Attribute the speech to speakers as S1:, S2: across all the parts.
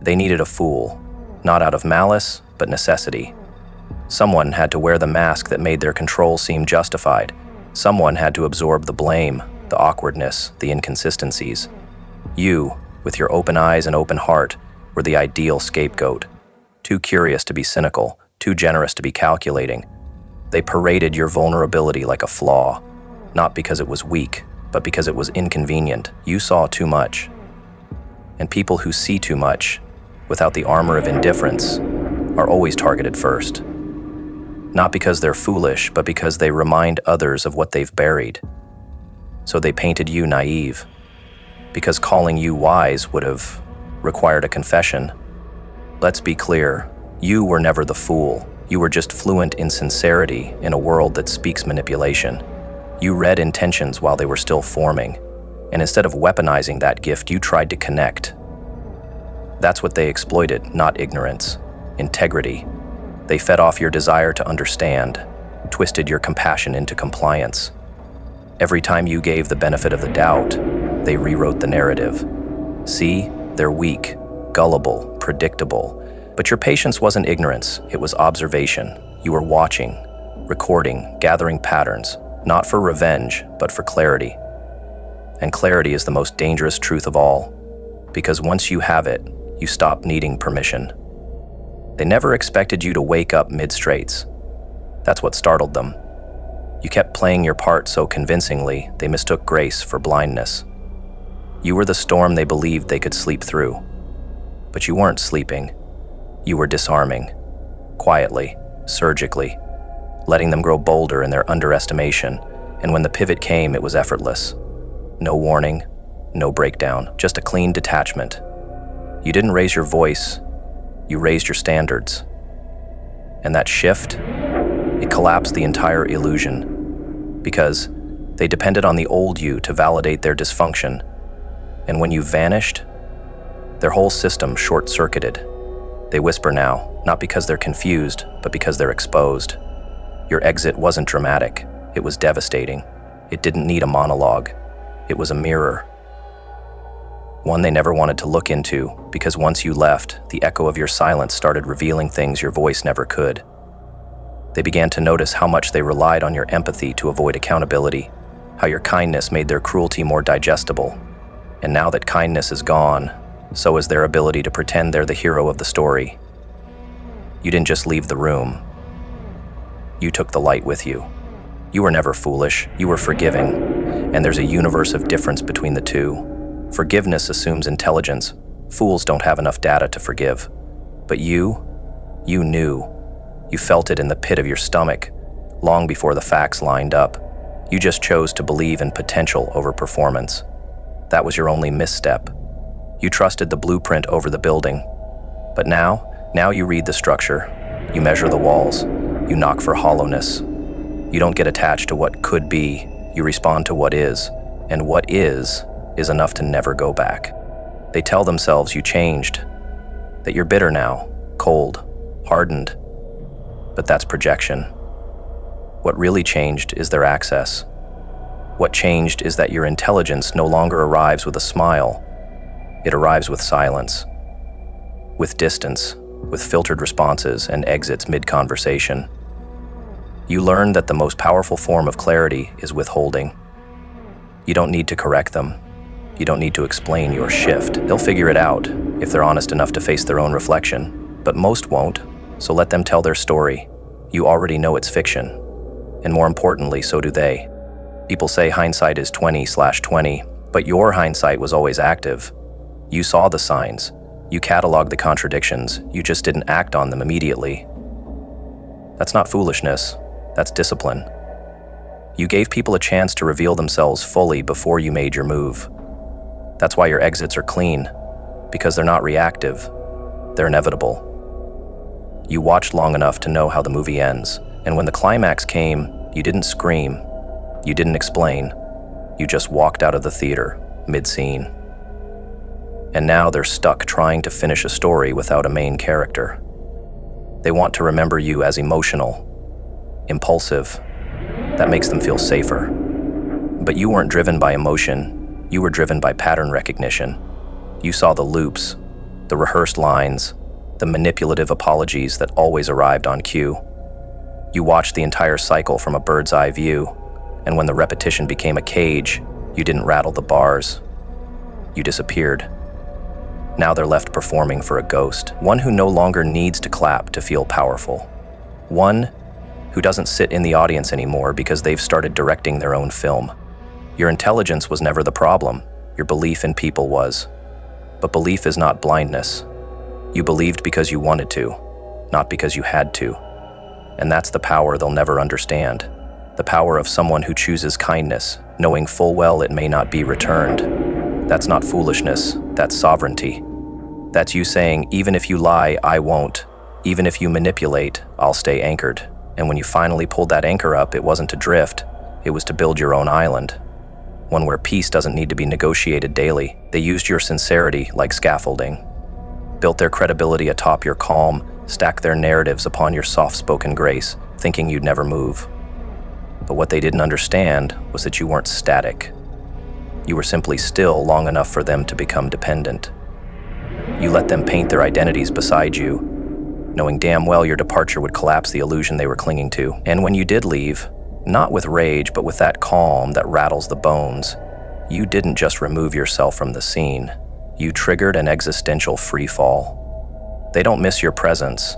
S1: They needed a fool, not out of malice, but necessity. Someone had to wear the mask that made their control seem justified. Someone had to absorb the blame, the awkwardness, the inconsistencies. You, with your open eyes and open heart, were the ideal scapegoat. Too curious to be cynical, too generous to be calculating. They paraded your vulnerability like a flaw, not because it was weak, but because it was inconvenient. You saw too much. And people who see too much, without the armor of indifference, are always targeted first. Not because they're foolish, but because they remind others of what they've buried. So they painted you naive, because calling you wise would have required a confession. Let's be clear, you were never the fool. You were just fluent in sincerity in a world that speaks manipulation. You read intentions while they were still forming, and instead of weaponizing that gift, you tried to connect. That's what they exploited, not ignorance, integrity. They fed off your desire to understand, twisted your compassion into compliance. Every time you gave the benefit of the doubt, they rewrote the narrative. See, they're weak, gullible, predictable. But your patience wasn't ignorance, it was observation. You were watching, recording, gathering patterns, not for revenge, but for clarity. And clarity is the most dangerous truth of all, because once you have it, you stop needing permission. They never expected you to wake up mid-straits. That's what startled them. You kept playing your part so convincingly, they mistook grace for blindness. You were the storm they believed they could sleep through. But you weren't sleeping. You were disarming, quietly, surgically, letting them grow bolder in their underestimation, and when the pivot came, it was effortless. No warning, no breakdown, just a clean detachment. You didn't raise your voice, you raised your standards. And that shift, it collapsed the entire illusion, because they depended on the old you to validate their dysfunction, and when you vanished, their whole system short-circuited. They whisper now, not because they're confused, but because they're exposed. Your exit wasn't dramatic, it was devastating. It didn't need a monologue, it was a mirror. One they never wanted to look into, because once you left, the echo of your silence started revealing things your voice never could. They began to notice how much they relied on your empathy to avoid accountability, how your kindness made their cruelty more digestible. And now that kindness is gone, so is their ability to pretend they're the hero of the story. You didn't just leave the room. You took the light with you. You were never foolish, you were forgiving, and there's a universe of difference between the two. Forgiveness assumes intelligence. Fools don't have enough data to forgive. But you knew. You felt it in the pit of your stomach, long before the facts lined up. You just chose to believe in potential over performance. That was your only misstep. You trusted the blueprint over the building. But now you read the structure. You measure the walls. You knock for hollowness. You don't get attached to what could be. You respond to what is. And what is enough to never go back. They tell themselves you changed, that you're bitter now, cold, hardened. But that's projection. What really changed is their access. What changed is that your intelligence no longer arrives with a smile. It arrives with silence, with distance, with filtered responses and exits mid-conversation. You learn that the most powerful form of clarity is withholding. You don't need to correct them. You don't need to explain your shift. They'll figure it out if they're honest enough to face their own reflection, but most won't, so let them tell their story. You already know it's fiction, and more importantly, so do they. People say hindsight is 20/20, but your hindsight was always active. You saw the signs, you cataloged the contradictions, you just didn't act on them immediately. That's not foolishness, that's discipline. You gave people a chance to reveal themselves fully before you made your move. That's why your exits are clean, because they're not reactive, they're inevitable. You watched long enough to know how the movie ends, and when the climax came, you didn't scream, you didn't explain, you just walked out of the theater, mid-scene. And now they're stuck trying to finish a story without a main character. They want to remember you as emotional, impulsive. That makes them feel safer. But you weren't driven by emotion, you were driven by pattern recognition. You saw the loops, The rehearsed lines, the manipulative apologies that always arrived on cue. You watched the entire cycle from a bird's eye view, and when the repetition became a cage, you didn't rattle the bars. You disappeared. Now they're left performing for a ghost, one who no longer needs to clap to feel powerful. One who doesn't sit in the audience anymore because they've started directing their own film. Your intelligence was never the problem, your belief in people was. But belief is not blindness. You believed because you wanted to, not because you had to. And that's the power they'll never understand. The power of someone who chooses kindness, knowing full well it may not be returned. That's not foolishness, that's sovereignty. That's you saying, even if you lie, I won't. Even if you manipulate, I'll stay anchored. And when you finally pulled that anchor up, it wasn't to drift, it was to build your own island. One where peace doesn't need to be negotiated daily. They used your sincerity like scaffolding. Built their credibility atop your calm, stacked their narratives upon your soft-spoken grace, thinking you'd never move. But what they didn't understand was that you weren't static. You were simply still long enough for them to become dependent. You let them paint their identities beside you, knowing damn well your departure would collapse the illusion they were clinging to. And when you did leave, not with rage, but with that calm that rattles the bones, you didn't just remove yourself from the scene. You triggered an existential freefall. They don't miss your presence.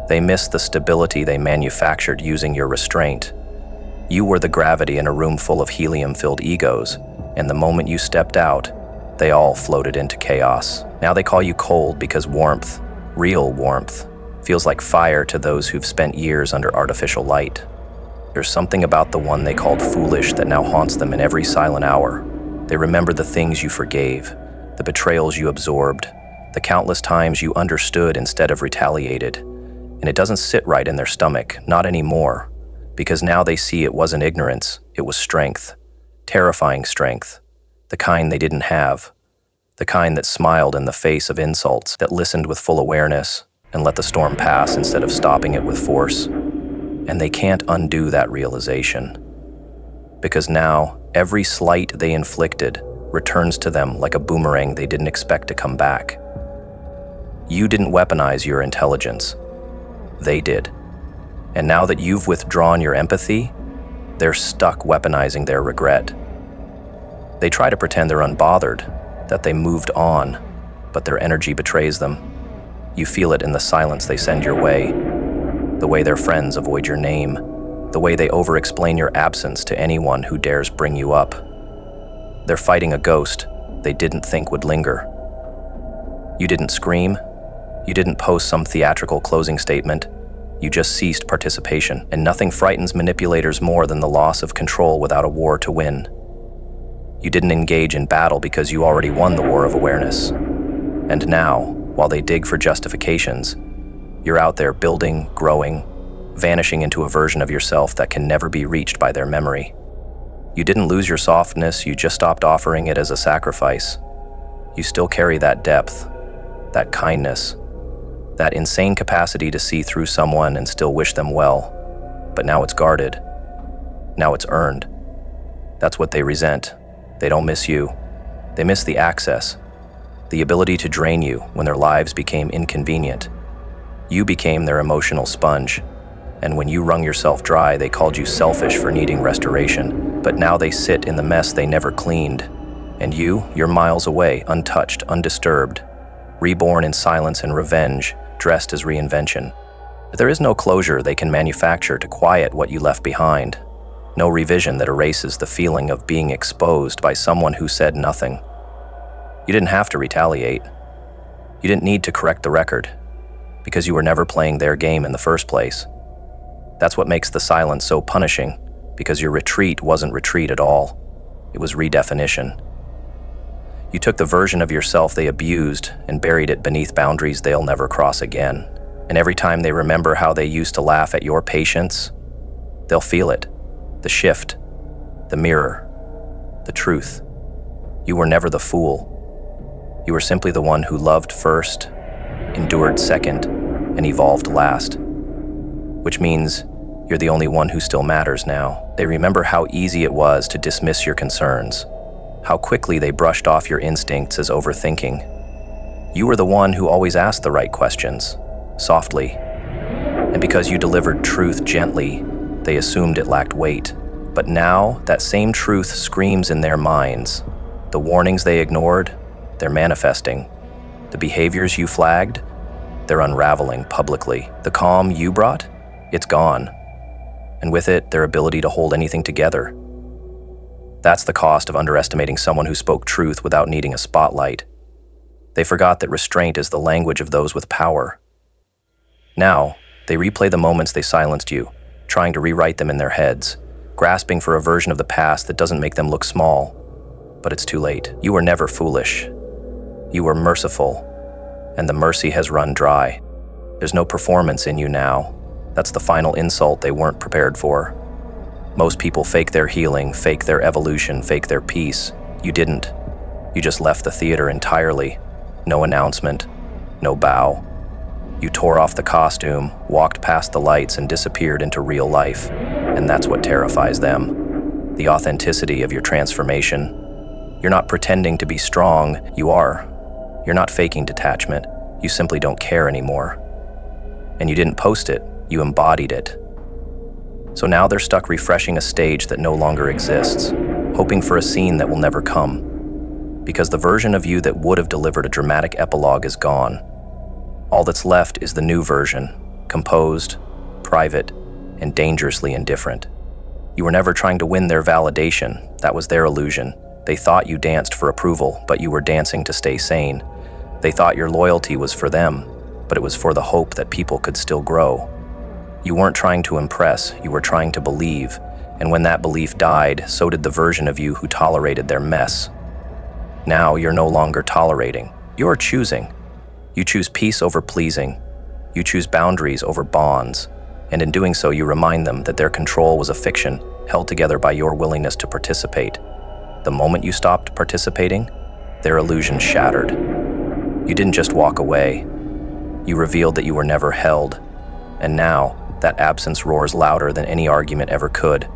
S1: They miss the stability they manufactured using your restraint. You were the gravity in a room full of helium-filled egos, and the moment you stepped out, they all floated into chaos. Now they call you cold because warmth, real warmth, feels like fire to those who've spent years under artificial light. There's something about the one they called foolish that now haunts them in every silent hour. They remember the things you forgave, the betrayals you absorbed, the countless times you understood instead of retaliated. And it doesn't sit right in their stomach, not anymore, because now they see it wasn't ignorance, it was strength, terrifying strength, the kind they didn't have, the kind that smiled in the face of insults, that listened with full awareness and let the storm pass instead of stopping it with force. And they can't undo that realization, because now every slight they inflicted returns to them like a boomerang they didn't expect to come back. You didn't weaponize your intelligence. They did. And now that you've withdrawn your empathy, they're stuck weaponizing their regret. They try to pretend they're unbothered, that they moved on, but their energy betrays them. You feel it in the silence they send your way, the way their friends avoid your name, the way they over-explain your absence to anyone who dares bring you up. They're fighting a ghost they didn't think would linger. You didn't scream. You didn't post some theatrical closing statement. You just ceased participation, and nothing frightens manipulators more than the loss of control without a war to win. You didn't engage in battle because you already won the war of awareness. And now, while they dig for justifications, you're out there building, growing, vanishing into a version of yourself that can never be reached by their memory. You didn't lose your softness, you just stopped offering it as a sacrifice. You still carry that depth, that kindness, that insane capacity to see through someone and still wish them well. But now it's guarded. Now it's earned. That's what they resent. They don't miss you. They miss the access, the ability to drain you when their lives became inconvenient. You became their emotional sponge, and when you wrung yourself dry, they called you selfish for needing restoration. But now they sit in the mess they never cleaned. And you're miles away, untouched, undisturbed, reborn in silence and revenge, dressed as reinvention. There is no closure they can manufacture to quiet what you left behind. No revision that erases the feeling of being exposed by someone who said nothing. You didn't have to retaliate. You didn't need to correct the record, because you were never playing their game in the first place. That's what makes the silence so punishing, because your retreat wasn't retreat at all. It was redefinition. You took the version of yourself they abused and buried it beneath boundaries they'll never cross again. And every time they remember how they used to laugh at your patience, they'll feel it. The shift, the mirror, the truth. You were never the fool. You were simply the one who loved first, endured second, and evolved last. Which means you're the only one who still matters now. They remember how easy it was to dismiss your concerns, how quickly they brushed off your instincts as overthinking. You were the one who always asked the right questions, softly. And because you delivered truth gently, they assumed it lacked weight. But now, that same truth screams in their minds. The warnings they ignored, they're manifesting. The behaviors you flagged, they're unraveling publicly. The calm you brought, it's gone. And with it, their ability to hold anything together. That's the cost of underestimating someone who spoke truth without needing a spotlight. They forgot that restraint is the language of those with power. Now, they replay the moments they silenced you, trying to rewrite them in their heads, grasping for a version of the past that doesn't make them look small. But it's too late. You were never foolish. You were merciful, and the mercy has run dry. There's no performance in you now. That's the final insult they weren't prepared for. Most people fake their healing, fake their evolution, fake their peace. You didn't. You just left the theater entirely. No announcement, no bow. You tore off the costume, walked past the lights, and disappeared into real life. And that's what terrifies them. The authenticity of your transformation. You're not pretending to be strong, you are. You're not faking detachment, you simply don't care anymore. And you didn't post it, you embodied it. So now they're stuck refreshing a stage that no longer exists, hoping for a scene that will never come. Because the version of you that would have delivered a dramatic epilogue is gone. All that's left is the new version, composed, private, and dangerously indifferent. You were never trying to win their validation, that was their illusion. They thought you danced for approval, but you were dancing to stay sane. They thought your loyalty was for them, but it was for the hope that people could still grow. You weren't trying to impress, you were trying to believe, and when that belief died, so did the version of you who tolerated their mess. Now you're no longer tolerating, you're choosing. You choose peace over pleasing. You choose boundaries over bonds. And in doing so, you remind them that their control was a fiction held together by your willingness to participate. The moment you stopped participating, their illusion shattered. You didn't just walk away. You revealed that you were never held. And now, that absence roars louder than any argument ever could.